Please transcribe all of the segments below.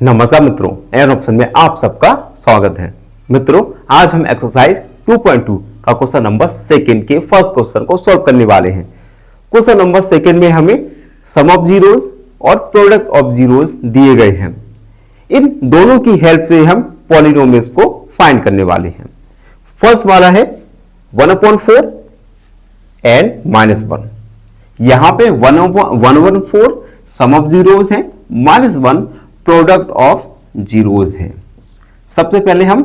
नमस्कार मित्रों, an option में आप सबका स्वागत है। मित्रों, आज हम एक्सरसाइज 2.2 का क्वेश्चन नंबर सेकंड के फर्स्ट क्वेश्चन को सॉल्व करने वाले हैं। क्वेश्चन नंबर सेकंड में हमें सम ऑफ जीरोस और प्रोडक्ट ऑफ जीरोस दिए गए हैं। इन दोनों की हेल्प से हम पॉलिनोमियल्स को फाइंड करने वाले हैं। फर्स्ट वाला है 1/4 एंड -1। यहां पे 1/4 सम ऑफ जीरोस है, -1 प्रोडक्ट ऑफ जीरोस है। सबसे पहले हम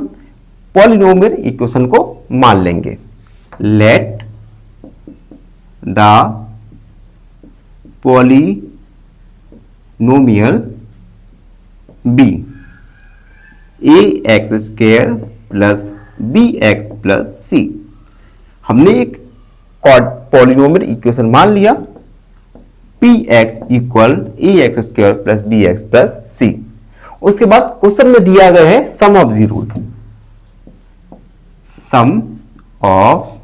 पॉलिनोमियल इक्वेशन को मान लेंगे। Let the polynomial be ax² plus bx plus c। हमने एक पॉलिनोमियल इक्वेशन मान लिया, px equal ax² plus bx plus c। उसके बाद क्वेश्चन में दिया गया है sum of zeros. Sum of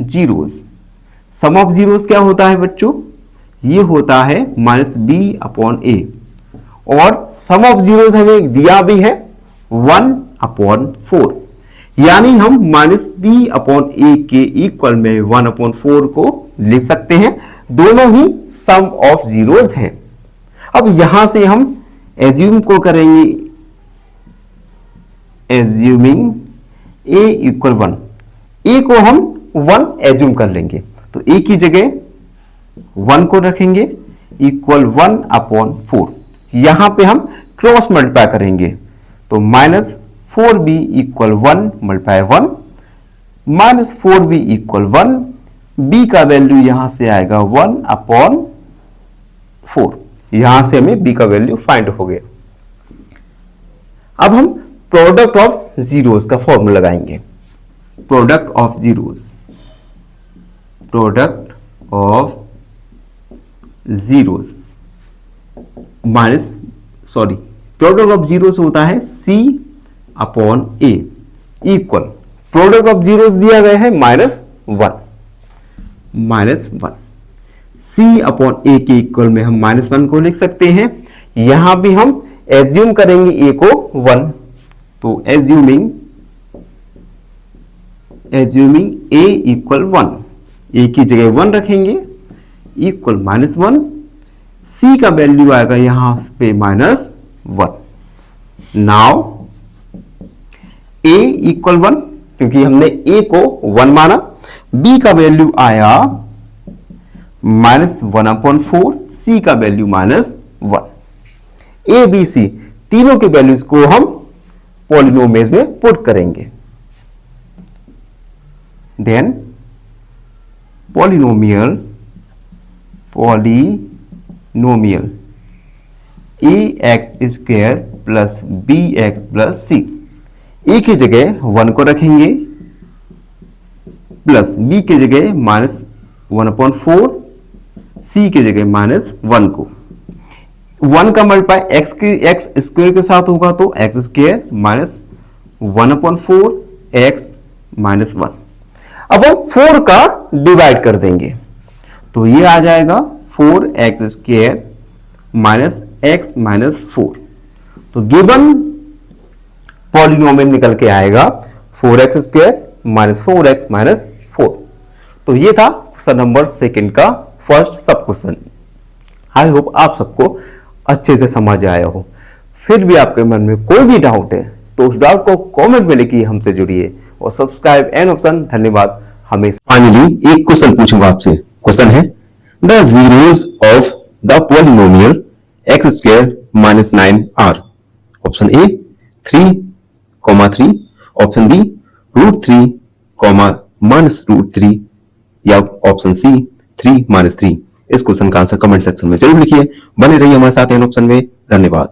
zeros, sum of zeros क्या होता है बच्चों? ये होता है -b/a और सम ऑफ जीरोस हमें दिया भी है 1/4, यानी हम -b/a के इक्वल में 1/4 को लिख सकते हैं। दोनों ही सम ऑफ जीरोस हैं। अब यहां से हम एज्यूम को करेंगे, एज्यूमिंग a इक्वल 1। a को हम 1 एज्यूम कर लेंगे, तो a की जगह 1 को रखेंगे इक्वल 1/4। यहां पे हम क्रॉस मल्टीप्लाई करेंगे, तो -4b equal 1 multiply 1, -4b equal 1, b का वैल्यू यहां से आएगा 1/4। यहां से हमें b का वैल्यू फाइंड हो गया। अब हम प्रोडक्ट ऑफ जीरोस का फॉर्मूला लगाएंगे। Product of zeros, product of zeros product of zeros होता है c/a equal, product of zeros दिया गया है -1, c/a के इक्वल में हम -1 को लिख सकते हैं। यहां भी हम एज्यूम करेंगे a को 1, तो एज्यूमिंग a इक्वल 1, a की जगह 1 रखेंगे इक्वल -1, c का वैल्यू आएगा यहां पे -1। नाउ a इक्वल 1, क्योंकि हमने a को 1 माना, b का वैल्यू आया -1/4, c का वैल्यू -1। a b c तीनों के वैल्यूज को हम पॉलिनोमियल्स में पुट करेंगे। Then polynomial ax² plus bx plus c। a की जगह 1 को रखेंगे प्लस b की जगह -1/4, c की जगह -1 को। 1 का मल्टीप्लाई x स्क्वायर के साथ होगा, तो x² -1/4 x -1। अब हम 4 का डिवाइड कर देंगे, तो ये आ जाएगा 4x² x -4। तो गिवन पॉलिनोमियल निकल के आएगा 4x² -4x -4। तो ये था क्वेश्चन नंबर सेकंड का फर्स्ट सब क्वेश्चन। आई होप आप सबको अच्छे से समझ आया हो। फिर भी आपके मन में कोई भी डाउट है तो उस डाउट को कमेंट में लिखिए, हमसे जुड़िए और सब्सक्राइब एन ऑप्शन। धन्यवाद। हमें फाइनली एक क्वेश्चन पूछूंगा आपसे। क्वेश्चन है the zeros of the polynomial x² -9r। Option A 3,3, option B √3, -√3 या ऑप्शन सी 3 -3। इस क्वेश्चन का आंसर कमेंट सेक्शन में जरूर लिखिए। बने रहिए हमारे साथ एन ऑप्शन में। धन्यवाद।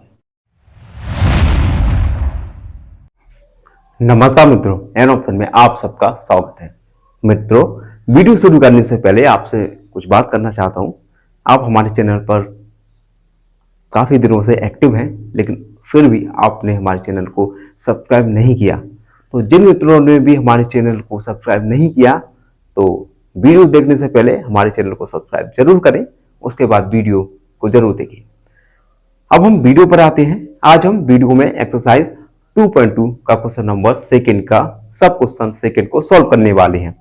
नमस्कार मित्रों, एन ऑप्शन में आप सबका स्वागत है। मित्रों, वीडियो शुरू करने से पहले आपसे कुछ बात करना चाहता हूं। आप हमारे चैनल पर काफी दिनों से एक्टिव हैं, लेकिन फिर भी आपने हमारे चैनल को सब्सक्राइब नहीं किया। तो जिन मित्रों ने भी हमारे चैनल को सब्सक्राइब नहीं किया, तो वीडियो देखने से पहले हमारे चैनल को सब्सक्राइब जरूर करें, उसके बाद वीडियो को जरूर देखिए। अब हम वीडियो पर आते हैं। आज हम वीडियो में एक्सरसाइज 2.2 का क्वेश्चन नंबर सेकंड का सब क्वेश्चन सेकंड को सॉल्व करने वाले हैं,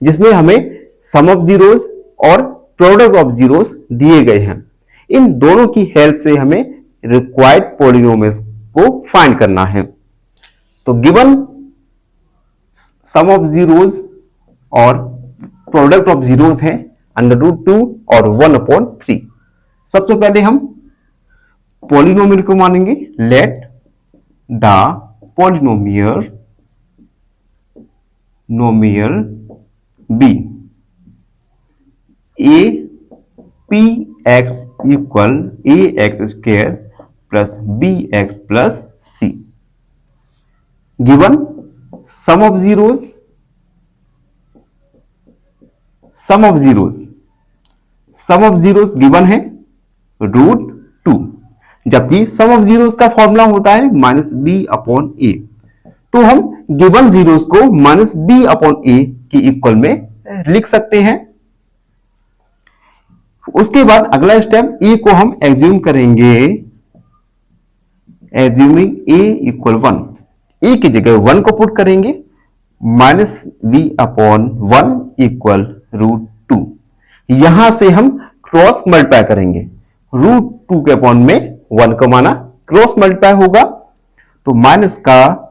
जिसमें हमें सम ऑफ जीरोस और प्रोडक्ट ऑफ जीरोस दिए गए हैं। इन दोनों की हेल्प से हमें रिक्वायर्ड पॉलिनोमियल्स को फाइंड करना है। तो गिवन सम ऑफ जीरोस और प्रोडक्ट ऑफ जीरोस है √2 और 1/3। सबसे पहले हम पॉलिनोमियल को मानेंगे। Let the polynomial be a p x equal A x square plus B x plus c. Given sum of zeros given है √2, जबकि सम ऑफ जीरोस का फॉर्मूला होता है -b/a। तो हम गिवन जीरोस को -b/a की इक्वल में लिख सकते हैं। उसके बाद अगला स्टेप a को हम एज्यूम करेंगे, एज्यूमिंग a इक्वल 1। a की जगह 1 को पुट करेंगे, -b/1 इक्वल √2। यहां से हम क्रॉस मल्टीप्लाई करेंगे, √2 के अपॉन में 1 को माना क्रॉस मल्टीप्लाई होगा, तो माइनस का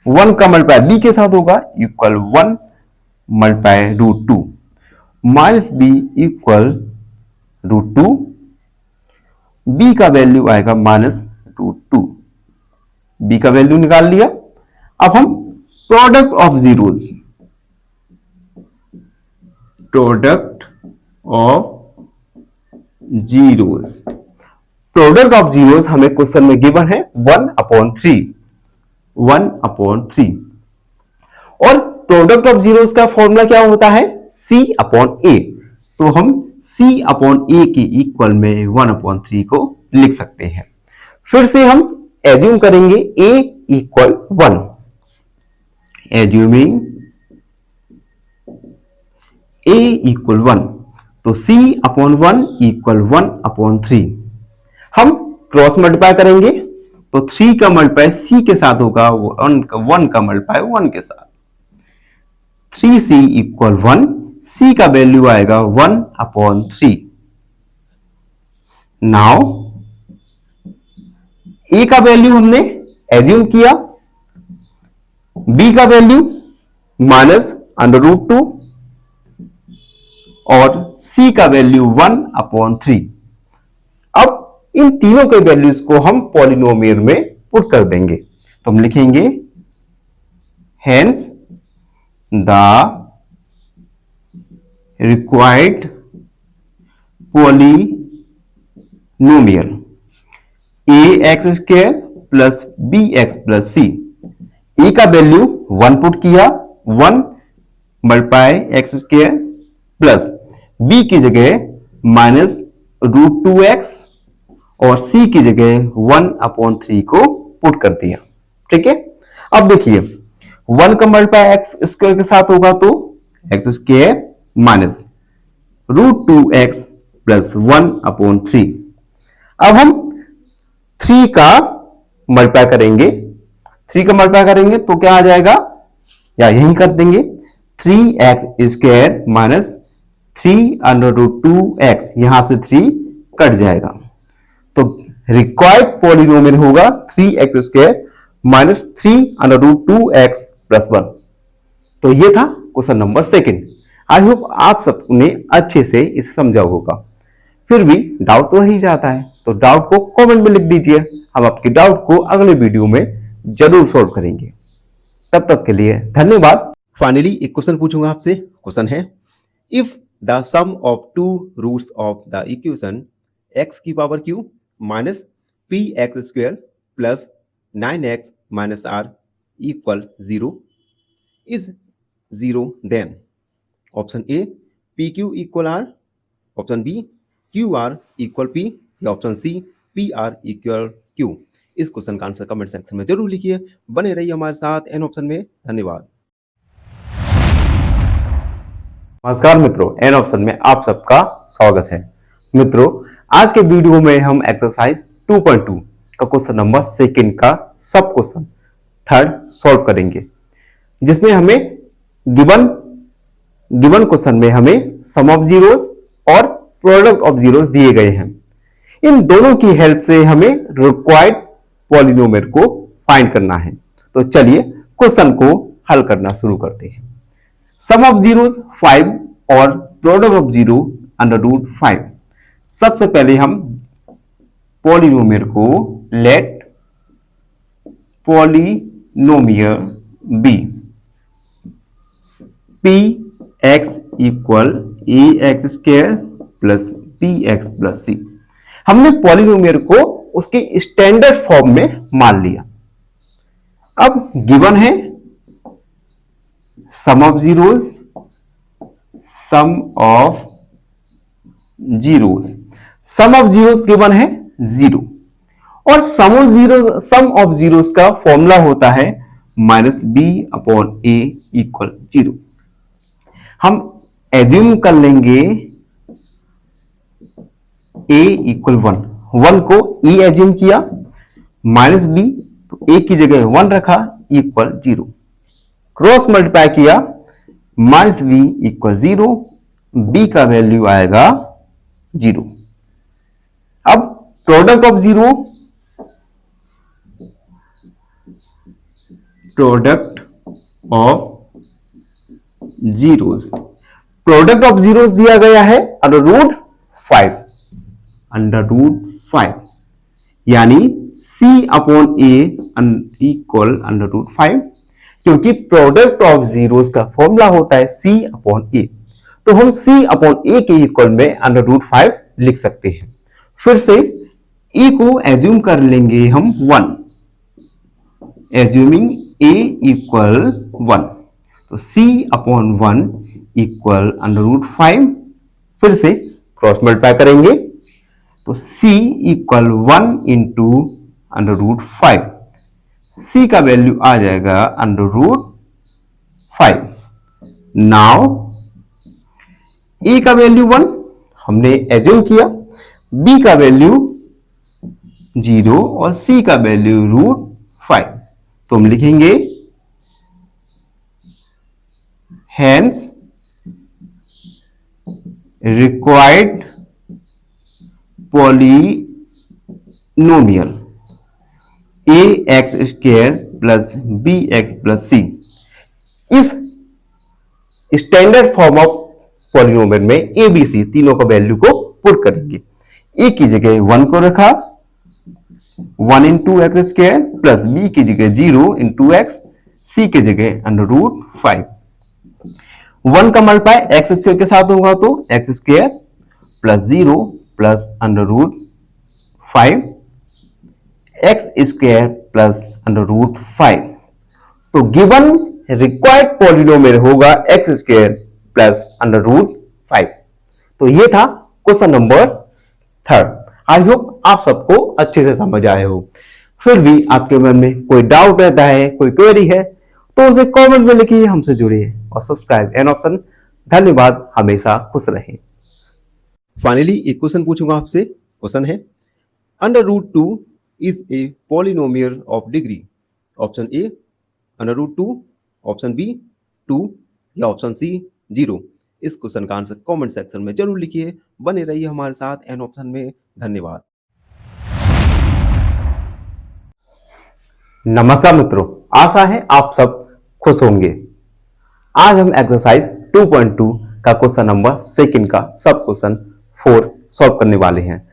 1 का मल्टीप्लाई b के साथ होगा equal 1 multiply √2 -b equal √2। b का वैल्यू आएगा -√2। b का वैल्यू निकाल लिया। अब हम प्रोडक्ट ऑफ जीरोस हमें क्वेश्चन में गिवन है 1/3 और प्रोडक्ट ऑफ जीरोस का फॉर्मूला क्या होता है C/A। तो हम C/A की इक्वल में 1/3 को लिख सकते हैं। फिर से हम एज्यूम करेंगे A equal 1, assuming A equal 1, तो C/1 इक्वल 1/3। हम क्रॉस मल्टीप्लाई करेंगे, तो 3 का मल्टीप्लाई C के साथ होगा, 1 का मल्टीप्लाई 1 के साथ, 3C इक्वल 1। C का वैल्यू आएगा 1/3। नाउ A का वैल्यू हमने एज्यूम किया, B का वैल्यू -√2 और C का वैल्यू 1/3। अब इन तीनों के वैल्यूज को हम पॉलिनोमियल में पुट कर देंगे, तो हम लिखेंगे hence the required polynomial ax² plus bx plus c। a का वैल्यू 1 पुट किया, 1 मल्टीप्लाई x² प्लस b की जगह -√2x और c की जगह 1/3 को पुट कर दिया। ठीक है, अब देखिए 1 का मल्टीप्लाई x² के साथ होगा तो x² माइनस √2x प्लस 1/3। अब हम 3 का मल्टीप्लाई करेंगे, तो क्या आ जाएगा, या यही कर देंगे 3x² माइनस 3√2x, यहां से 3 कट जाएगा, तो रिक्वायर्ड पॉलिनोमियल होगा 3x² माइनस 3√2x प्लस 1। तो ये था question number second. I hope आप सबने अच्छे से इसे समझा होगा। फिर भी डाउट तो रह जाता है, तो डाउट को कमेंट में लिख दीजिए, हम आपके डाउट को अगले वीडियो में जरूर सॉल्व करेंगे। तब तक के लिए धन्यवाद। फाइनली एक क्वेश्चन पूछूंगा आपसे। क्वेश्चन है, if the sum of 2 roots of the equation x की power q minus px² plus 9x minus r equal 0 is 0, then option A pq equal r, option B qr equal p, या option C pr equal q। इस question का answer comment section में जरूर लिखिए। बने रहिए हमारे साथ एन ऑप्शन में। धन्यवाद। नमस्कार मित्रों, एन ऑप्शन में आप सबका स्वागत है। मित्रों, आज के वीडियो में हम एक्सरसाइज 2.2 का क्वेश्चन नंबर सेकंड का सब क्वेश्चन थर्ड सॉल्व करेंगे, जिसमें हमें गिवन क्वेश्चन में हमें सम ऑफ जीरोस और प्रोडक्ट ऑफ जीरोस दिए गए हैं। इन दोनों की हेल्प से हमें रिक्वायर्ड पॉलिनोमियल को फाइंड करना है। तो चलिए क्वेश्चन को हल करना शुरू करते हैं। सम ऑफ जीरोस 5 और प्रोडक्ट ऑफ जीरो √5। सबसे पहले हम पॉलिनोमियल को let polynomial be P x equal A x square plus B x plus C. हमने पॉलिनोमियल को उसके स्टैंडर्ड फॉर्म में मान लिया। अब गिवन है सम ऑफ जीरोस गिवन है 0 और सम ऑफ जीरोस का फॉर्मूला होता है -b/a इक्वल 0। हम एज्यूम कर लेंगे a इक्वल 1 को e एज्यूम किया, -b तो a की जगह 1 रखा इक्वल 0, क्रॉस मल्टीप्लाई किया -b इक्वल 0, b का वैल्यू आएगा 0। अब प्रोडक्ट ऑफ जीरोस दिया गया है √5 यानी c/a इक्वल √5, क्योंकि प्रोडक्ट ऑफ जीरोस का फॉर्मूला होता है c/a, तो हम c/a के इक्वल में √5 लिख सकते हैं। फिर से e को एज्यूम कर लेंगे हम 1, एज्यूमिंग a इक्वल 1, तो c/1 इक्वल √5। फिर से क्रॉस मल्टीप्लाई करेंगे तो c इक्वल 1 इंटू √5, c का वैल्यू आ जाएगा √5। नाउ a का वैल्यू 1 हमने एज्यूम किया, b का वैल्यू 0 और c का वैल्यू √5, तो हम लिखेंगे hence required polynomial ax square plus bx plus c। इस स्टैंडर्ड फॉर्म ऑफ पॉलिनोमियल में a b c तीनों का वैल्यू को पुट करेंगे। a की जगह 1 को रखा, 1 into x square plus b की जगह 0 इंटू एक्स, c की जगह √5। 1 का मल्टीप्लाई एक्स स्क्वायर के साथ होगा तो x square plus 0 plus √5 x square plus √5। तो गिवन रिक्वायर्ड पॉलिनोमियल होगा एक्स स्क्वायर प्लस √5। तो ये था question number third. I hope आप सबको अच्छे से समझ आए हो। फिर भी आपके मन में कोई डाउट रहता है, कोई क्वेरी है, तो उसे कमेंट में लिखिए, हमसे जुड़िए और सब्सक्राइब एन ऑप्शन। धन्यवाद, हमेशा खुश रहें। फाइनली एक क्वेश्चन पूछूंगा आपसे। क्वेश्चन है √2 is a polynomial of degree. Option A √2, option B 2 या ऑप्शन सी 0। इस क्वेश्चन का आंसर कमेंट सेक्शन में जरूर लिखिए। बने रहिए हमारे साथ एन ऑप्शन में। धन्यवाद। नमस्कार मित्रों, आशा है आप सब खुश होंगे। आज हम एक्सरसाइज 2.2 का क्वेश्चन नंबर सेकंड का सब क्वेश्चन 4 सॉल्व करने वाले हैं,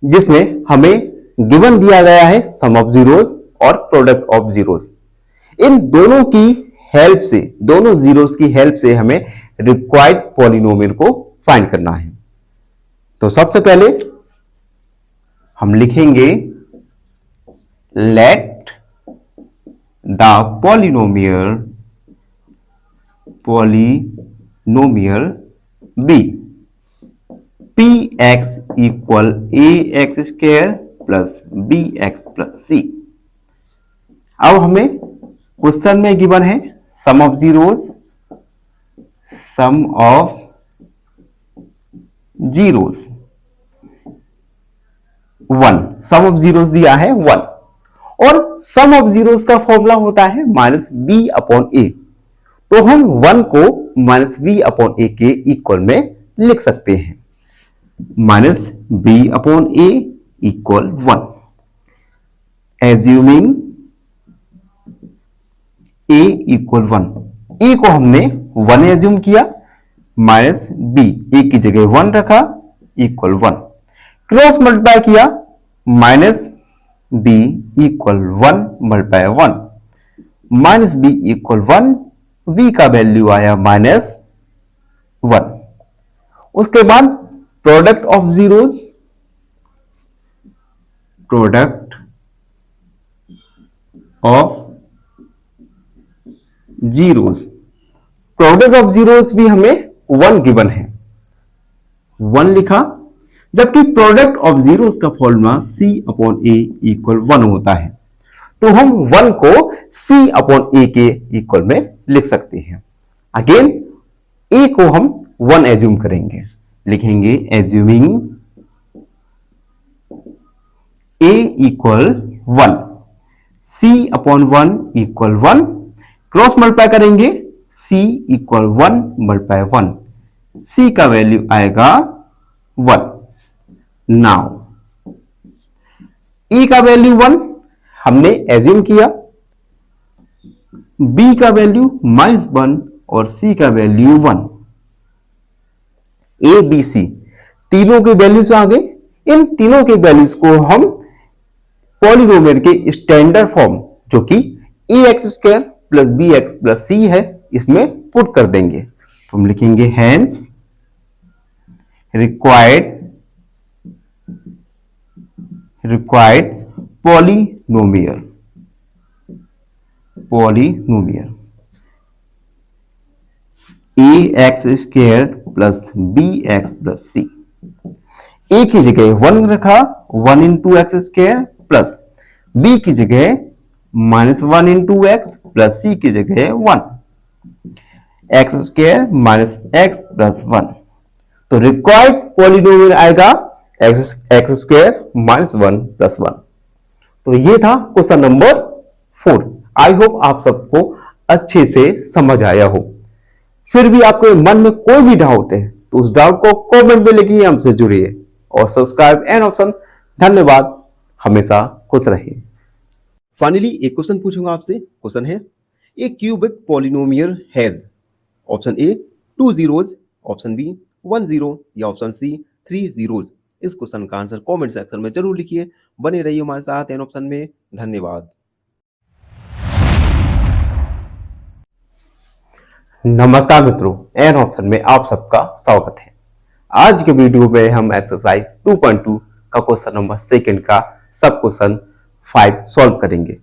जिसमें हमें गिवन दिया गया है सम ऑफ जीरोस और प्रोडक्ट ऑफ जीरोस। इन दोनों की हेल्प से, दोनों जीरोस की हेल्प से हमें रिक्वायर्ड पॉलिनोमियल को फाइंड करना है। तो सबसे पहले हम लिखेंगे let the polynomial be px equal ax square plus bx plus c। अब हमें क्वेश्चन में गिवन है sum of zeros 1, sum of zeros दिया है 1, और सम ऑफ जीरोस का फॉर्मूला होता है माइनस बी अपॉन ए। तो हम 1 को माइनस बी अपॉन ए के इक्वल में लिख सकते हैं, minus B upon a equal 1। Assuming A equal 1, ए को हमने 1 एज्यूम किया, माइनस बी, ए की जगह 1 रखा, इक्वल 1। क्रॉस मल्टीप्लाई किया, minus b equal 1 multiply 1, minus b equal 1, b का वैल्यू आया माइनस 1। उसके बाद product of zeros, product of zeros, product of zeros भी हमें 1 गिवन है, 1 लिखा, जबकि प्रोडक्ट ऑफ जीरोस का formula c upon a equal 1 होता है। तो हम 1 को c अपॉन ए के इक्वल में लिख सकते हैं। अगेन a को हम 1 एज्यूम करेंगे, लिखेंगे assuming a equal 1, c upon 1 equal 1, cross multiply करेंगे, c इक्वल 1 मल्टीप्लाई 1, c का वैल्यू आएगा 1। नाउ e का वैल्यू 1 हमने एज्यूम किया, b का वैल्यू -1 और c का वैल्यू 1। a b c तीनों के वैल्यूज आ गए। इन तीनों के वैल्यूज को हम पॉलिनोमियल के स्टैंडर्ड फॉर्म, जो कि ax² plus bx plus c है, इसमें पुट कर देंगे। तो हम लिखेंगे hence required polynomial ax² plus bx plus c। a की जगह 1 रखा, 1 इंटू x² प्लस b की जगह -1 इंटू x प्लस c की जगह 1, x² माइनस x प्लस 1। तो रिक्वायर्ड पॉलिनोमियल आएगा x² माइनस 1 प्लस 1। तो ये था क्वेश्चन नंबर 4। आई होप आप सबको अच्छे से समझ आया हो। फिर भी आपके मन में कोई भी डाउट है तो उस डाउट को कमेंट में लिखिए, हमसे जुड़िए और सब्सक्राइब एंड ऑप्शन। धन्यवाद, हमेशा खुश रहिए। फाइनली एक क्वेश्चन पूछूंगा आपसे। क्वेश्चन है, a cubic polynomial has option A 2 zeros, option B 1 0 या ऑप्शन सी 3 zeros। इस क्वेश्चन का आंसर कमेंट सेक्शन में जरूर लिखिए। बने रहिए हमारे साथ एन ऑप्शन में। धन्यवाद। नमस्कार मित्रों, एन ऑप्शन में आप सबका स्वागत है। आज के वीडियो में हम एक्सरसाइज 2.2 का क्वेश्चन नंबर 2 का सब क्वेश्चन 5 सॉल्व करेंगे,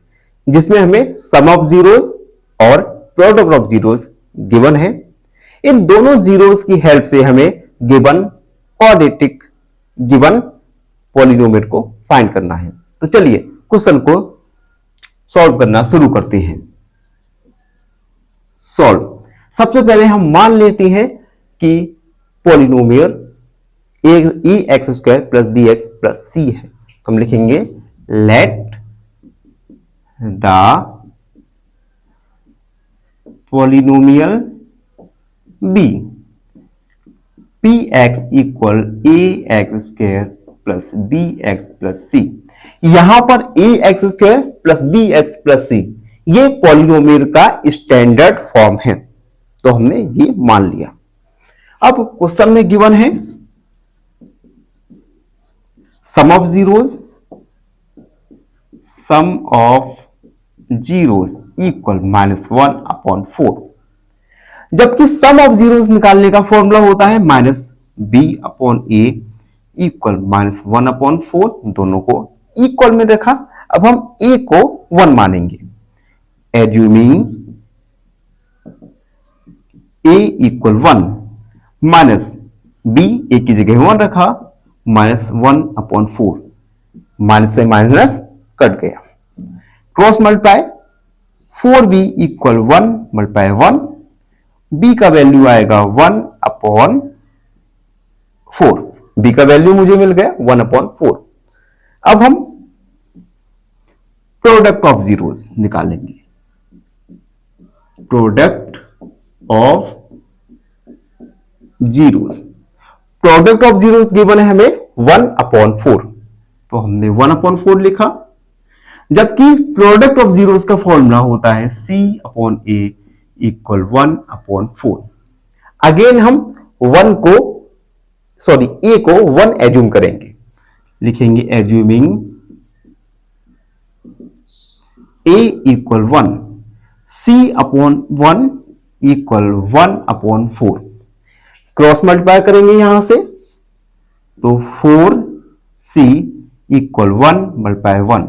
जिसमें हमें सम ऑफ जीरोस और प्रोडक्ट ऑफ जीरोस गिवन है। इन दोनों जीरोस की हेल्प से हमें गिवन क्वाड्रेटिक गिवन पॉलिनोमियल को फाइंड करना है। तो चलिए क्वेश्चन को सॉल्व करना शुरू करते हैं। सॉल्व। सबसे पहले हम मान लेते हैं कि polynomial ax² plus bx plus c है। तो हम लिखेंगे let the polynomial be px equal ax² plus bx plus c। यहां पर ax² plus bx plus c ये पॉलिनोमियल का स्टैंडर्ड फॉर्म है, तो हमने ये मान लिया। अब क्वेश्चन में गिवन है सम ऑफ जीरोस इक्वल -1/4, जबकि सम ऑफ जीरोस निकालने का फॉर्मूला होता है -b/a इक्वल -1/4। दोनों को इक्वल में रखा। अब हम a को 1 मानेंगे। Assuming a equal 1 minus b, a की जगह 1 रखा, -1/4, माइनस से माइनस कट गया। Cross multiply, 4b equal 1 multiply 1, b का वैल्यू आएगा 1/4। b का वैल्यू मुझे मिल गया 1/4। अब हम प्रोडक्ट ऑफ जीरोस निकालेंगे। Product of zeros, product of zeros given है हमें 1/4, तो हमने 1/4 लिखा, जबकि प्रोडक्ट ऑफ जीरोस का फॉर्मूला होता है C/A इक्वल 1/4। अगेन हम ए को 1 एज्यूम करेंगे, लिखेंगे assuming A equal 1, C/1 equal 1/4। Cross multiply करेंगे यहां से, तो 4C equal 1 multiply 1,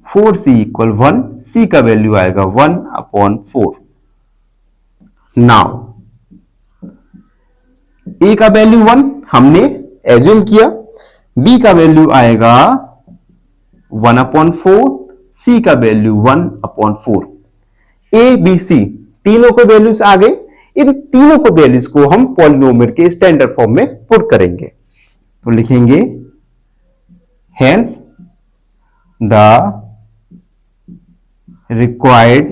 4C equal 1, C का वैल्यू आएगा 1/4। नाउ A का वैल्यू 1 हमने एज्यूम किया, B का वैल्यू आएगा 1/4, C का वैल्यू 1/4। A, B, C तीनों के वैल्यूज आ गए। इन तीनों को वैल्यूज को हम पॉलिनोमियल के स्टैंडर्ड फॉर्म में पुट करेंगे, तो लिखेंगे hence the required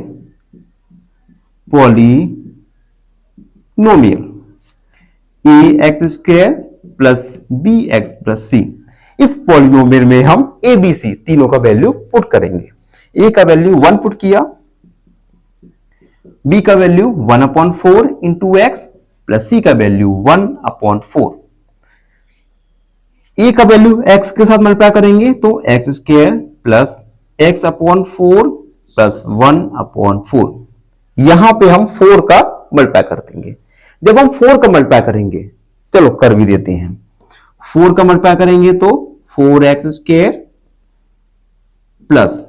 polynomial ax² plus bx plus c। इस पॉलिनोमियल में हम a, b, c तीनों का वैल्यू पुट करेंगे। a का वैल्यू 1 पुट किया, b का value 1/4 into x plus c का वैल्यू 1/4। a का वैल्यू x के साथ मल्टीप्लाई करेंगे, तो x² प्लस x/4 प्लस 1/4। यहां पे हम 4 का मल्टीप्लाई कर देंगे। जब हम 4 का मल्टीप्लाई करेंगे, चलो कर भी देते हैं, 4 का मल्टीप्लाई करेंगे तो 4x² प्लस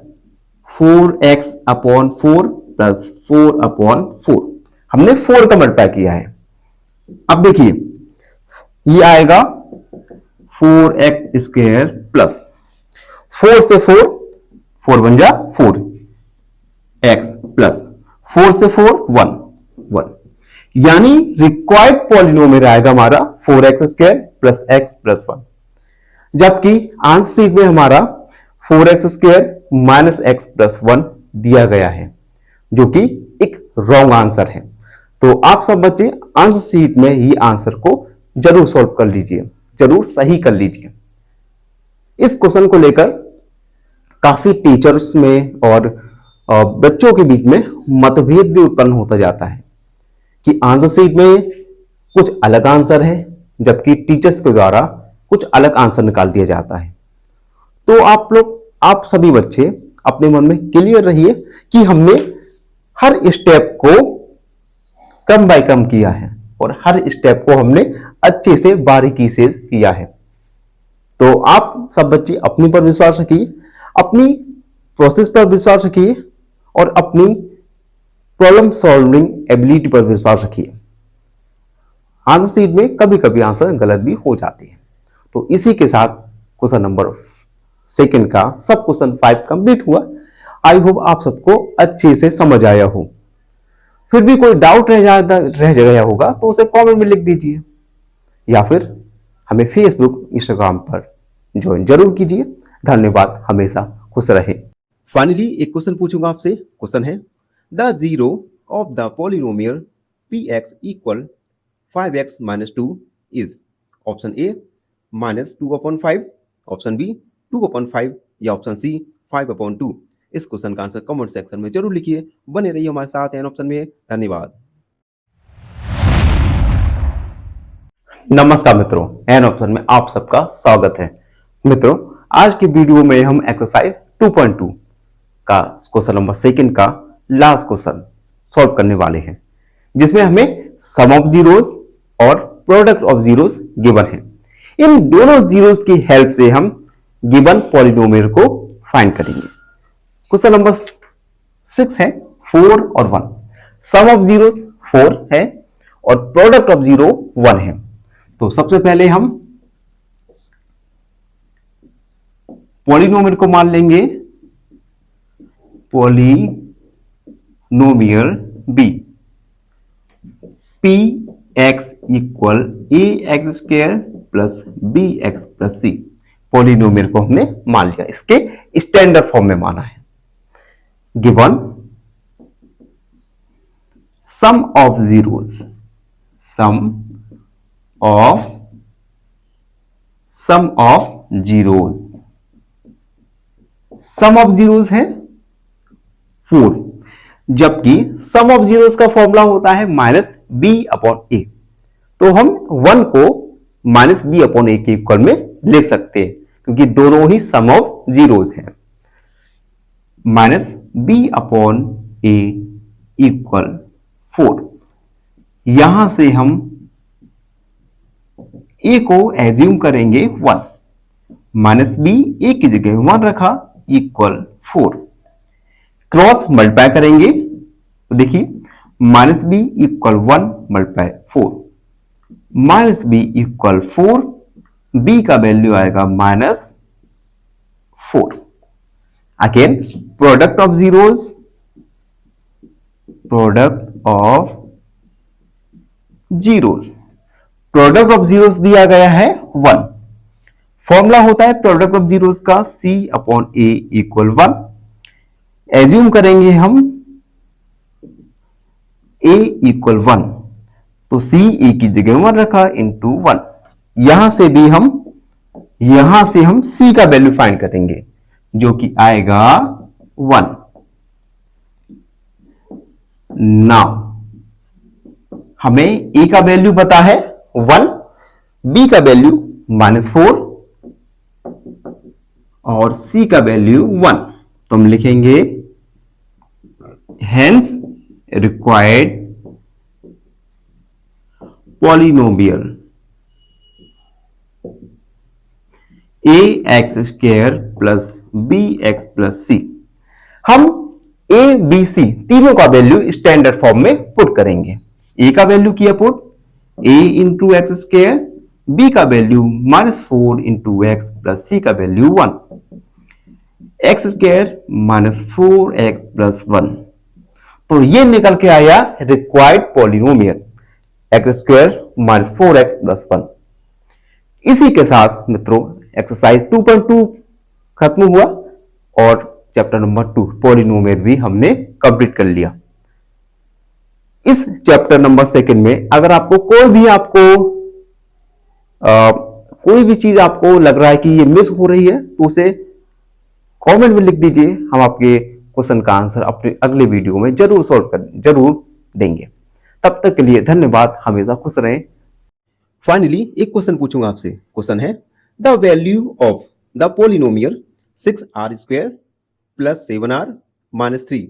4x/4 प्लस 4/4। हमने 4 का मल्टीप्लाई किया है। अब देखिए ये आएगा 4x² प्लस 4 से 4 बन जा 4 x प्लस 4 से 4 1, यानी रिक्वायर्ड पॉलिनोमियल आएगा हमारा 4x² प्लस x प्लस 1, जबकि आंसर शीट में हमारा 4x² माइनस x प्लस 1 दिया गया है, जो कि एक रॉन्ग आंसर है। तो आप सब बच्चे आंसर शीट में ही आंसर को जरूर सॉल्व कर लीजिए, जरूर सही कर लीजिए। इस क्वेश्चन को लेकर काफी टीचर्स में और बच्चों के बीच में मतभेद भी उत्पन्न होता जाता है कि आंसर शीट में कुछ अलग आंसर है, जबकि टीचर्स के द्वारा कुछ अलग आंसर निकाल दिया जाता है। तो आप सभी बच्चे अपने मन में क्लियर रहिए कि हमने हर स्टेप को कम बाय कम किया है और हर स्टेप को हमने अच्छे से बारीकी से किया है। तो आप सब बच्चे अपने पर विश्वास रखिए, अपनी प्रोसेस पर विश्वास रखिए और अपनी प्रॉब्लम सॉल्विंग एबिलिटी पर विश्वास रखिए। आंसर शीट में कभी कभी आंसर गलत भी हो जाते हैं। तो इसी के साथ क्वेश्चन नंबर सेकंड का सब क्वेश्चन 5 कंप्लीट हुआ। आई होप आप सबको अच्छे से समझ आया हो। फिर भी कोई डाउट रह गया होगा तो उसे कमेंट में लिख दीजिए, या फिर हमें फेसबुक इंस्टाग्राम पर ज्वाइन जरूर कीजिए। धन्यवाद, हमेशा खुश रहे। फाइनली एक क्वेश्चन पूछूंगा आपसे। क्वेश्चन है the zero of the polynomial px equal 5x minus 2 is option A -2/5, option B 2/5 या ऑप्शन सी 5/2। इस क्वेश्चन का आंसर कमेंट सेक्शन में जरूर लिखिए। बने रहिए हमारे साथ एन ऑप्शन में। धन्यवाद। नमस्कार मित्रों, एन ऑप्शन में आप सबका स्वागत है। मित्रों, आज की वीडियो में हम एक्सरसाइज 2.2 का क्वेश्चन नंबर सेकंड का लास्ट क्वेश्चन सॉल्व करने वाले हैं, जिसमें हमें सम ऑफ जीरोस और प्रोडक्ट ऑफ जीरोस गिवन है। इन दोनों जीरोस की हेल्प से हम गिवन पॉलिनोमियल को फाइंड करेंगे। क्वेश्चन नंबर 6 है 4 और 1। सम ऑफ जीरोस 4 है और प्रोडक्ट ऑफ जीरो 1 है। तो सबसे पहले हम पॉलिनोमियल को मान लेंगे polynomial be P x equal A x square plus B x plus C. Polynomial को हमने मान लिया, इसके स्टैंडर्ड फॉर्म में माना है। Given sum of zeros, sum of zeros, sum of zeros है 4, जबकि सम ऑफ जीरोज का फॉर्मूला होता है -b/a। तो हम 1 को -b/a के इक्वल में लिख सकते हैं, क्योंकि दोनों ही सम ऑफ जीरोज हैं। -b/a equal 4। यहां से हम a को एज्यूम करेंगे 1, -b a की जगह 1 रखा, इक्वल 4। क्रॉस मल्टीप्लाई करेंगे तो देखिए -b equal 1 multiply 4, -b equal 4, b का वैल्यू आएगा -4। Again product of zeros, product of zeros, product of zeros दिया गया है 1। फॉर्मूला होता है प्रोडक्ट ऑफ जीरोज का c/a इक्वल 1। एज्यूम करेंगे हम a इक्वल 1, तो c a की जगह 1 रखा, इंटू 1। यहां से हम c का वैल्यू फाइंड करेंगे, जो कि आएगा 1। नाउ हमें a का वैल्यू पता है 1, b का वैल्यू -4 और c का वैल्यू 1। तो हम लिखेंगे hence required polynomial ax² plus bx plus c। हम a b c तीनों का वैल्यू स्टैंडर्ड फॉर्म में पुट करेंगे। a का वैल्यू किया put a into x square, b का value -4 into x plus c का value 1, x square -4x plus 1। तो ये निकल के आया required polynomial x² -4x plus 1। इसी के साथ मित्रों एक्सरसाइज 2.2 खत्म हुआ और चैप्टर नंबर 2 पॉलिनोमियल भी हमने कंप्लीट कर लिया। इस चैप्टर नंबर 2 में अगर आपको कोई भी चीज आपको लग रहा है कि ये मिस हो रही है तो उसे कमेंट में लिख दीजिए, हम आपके क्वेश्चन का आंसर अपने अगले वीडियो में जरूर देंगे। तब तक के लिए धन्यवाद, हमेशा खुश रहें। फाइनली एक क्वेश्चन पूछूंगा आपसे। क्वेश्चन है the value of the polynomial 6r² plus 7r - 3